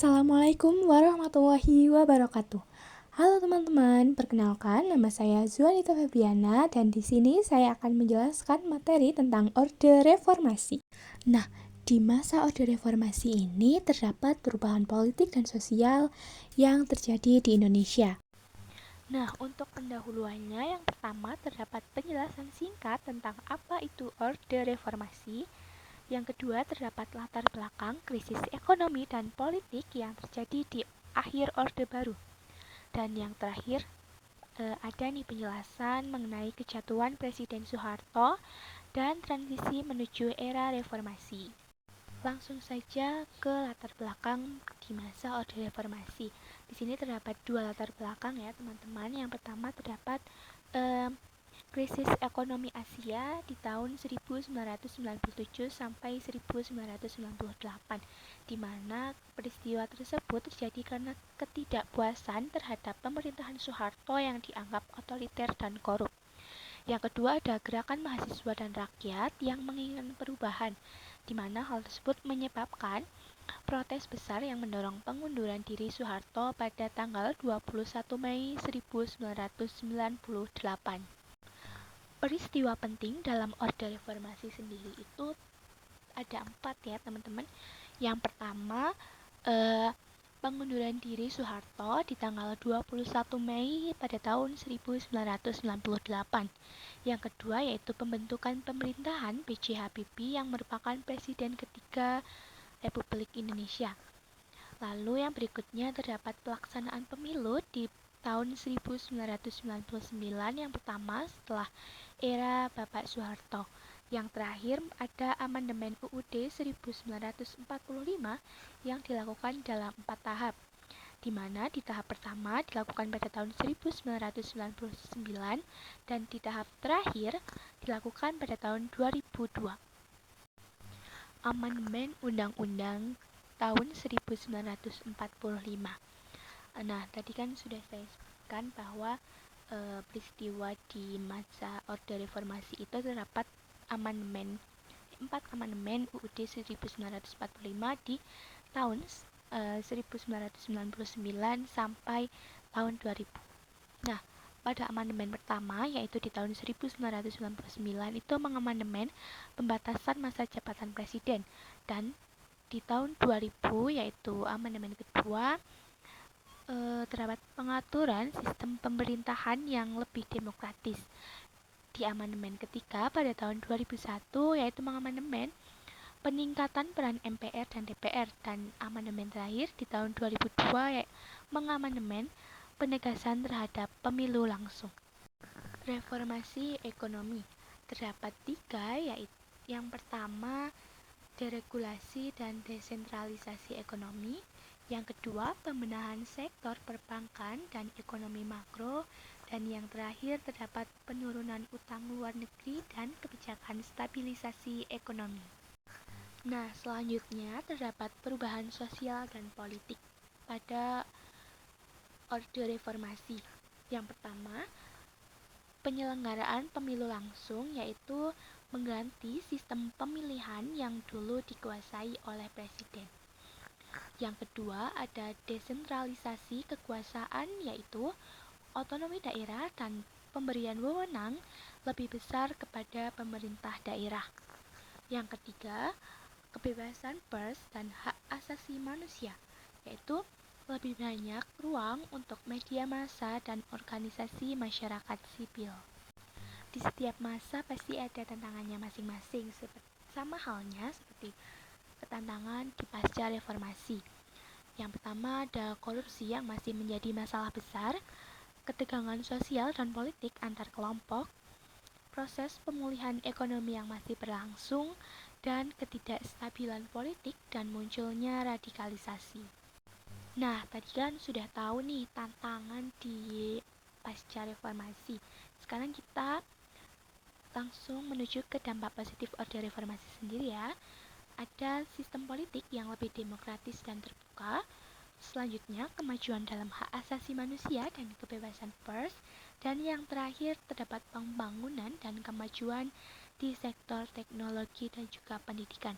Assalamualaikum warahmatullahi wabarakatuh. Halo teman-teman, perkenalkan nama saya Zuanita Febriana dan di sini saya akan menjelaskan materi tentang Orde Reformasi. Nah, di masa Orde Reformasi ini terdapat perubahan politik dan sosial yang terjadi di Indonesia. Nah, untuk pendahuluannya yang pertama terdapat penjelasan singkat tentang apa itu Orde Reformasi. Yang kedua, terdapat latar belakang krisis ekonomi dan politik yang terjadi di akhir Orde Baru. Dan yang terakhir, ada nih penjelasan mengenai kejatuhan Presiden Soeharto dan transisi menuju era reformasi. Langsung saja ke latar belakang di masa Orde Reformasi. Di sini terdapat dua latar belakang ya teman-teman. Yang pertama terdapat krisis ekonomi Asia di tahun 1997 sampai 1998, di mana peristiwa tersebut terjadi karena ketidakpuasan terhadap pemerintahan Soeharto yang dianggap otoriter dan korup. Yang kedua ada gerakan mahasiswa dan rakyat yang menginginkan perubahan, di mana hal tersebut menyebabkan protes besar yang mendorong pengunduran diri Soeharto pada tanggal 21 Mei 1998. Peristiwa penting dalam Orde Reformasi sendiri itu ada 4 ya teman-teman. Yang pertama, pengunduran diri Soeharto di tanggal 21 Mei pada tahun 1998. Yang kedua yaitu pembentukan pemerintahan B.J. Habibie yang merupakan presiden ketiga Republik Indonesia. Lalu yang berikutnya terdapat pelaksanaan pemilu di tahun 1999 yang pertama setelah era Bapak Soeharto. Yang terakhir ada amandemen UUD 1945 yang dilakukan dalam 4 tahap, di mana di tahap pertama dilakukan pada tahun 1999 dan di tahap terakhir dilakukan pada tahun 2002. Amandemen Undang-Undang tahun 1945. Nah, tadi kan sudah saya sebutkan bahwa peristiwa di masa Orde Reformasi itu terdapat 4 amandemen UUD 1945 di tahun 1999 sampai tahun 2000. Nah, pada amandemen pertama yaitu di tahun 1999 itu mengamandemen pembatasan masa jabatan presiden, dan di tahun 2000 yaitu amandemen kedua terdapat pengaturan sistem pemerintahan yang lebih demokratis. Di amandemen ketiga pada tahun 2001 yaitu mengamandemen peningkatan peran MPR dan DPR, dan amandemen terakhir di tahun 2002 yaitu mengamandemen penegasan terhadap pemilu langsung. Reformasi ekonomi terdapat 3 yaitu yang pertama deregulasi dan desentralisasi ekonomi. Yang kedua, pembenahan sektor perbankan dan ekonomi makro. Dan yang terakhir, terdapat penurunan utang luar negeri dan kebijakan stabilisasi ekonomi. Nah, selanjutnya terdapat perubahan sosial dan politik pada Orde Reformasi. Yang pertama, penyelenggaraan pemilu langsung, yaitu mengganti sistem pemilihan yang dulu dikuasai oleh presiden. Yang kedua, ada desentralisasi kekuasaan, yaitu otonomi daerah dan pemberian wewenang lebih besar kepada pemerintah daerah. Yang ketiga, kebebasan pers dan hak asasi manusia, yaitu lebih banyak ruang untuk media massa dan organisasi masyarakat sipil. Di setiap masa pasti ada tantangannya masing-masing, sama halnya seperti tantangan di pasca reformasi. Yang pertama ada korupsi yang masih menjadi masalah besar, ketegangan sosial dan politik antar kelompok, proses pemulihan ekonomi yang masih berlangsung, dan ketidakstabilan politik dan munculnya radikalisasi. Nah, tadi kan sudah tahu nih tantangan di pasca reformasi. Sekarang kita langsung menuju ke dampak positif Orde Reformasi sendiri ya. Ada sistem politik yang lebih demokratis dan terbuka. Selanjutnya, kemajuan dalam hak asasi manusia dan kebebasan pers. Dan yang terakhir, terdapat pembangunan dan kemajuan di sektor teknologi dan juga pendidikan.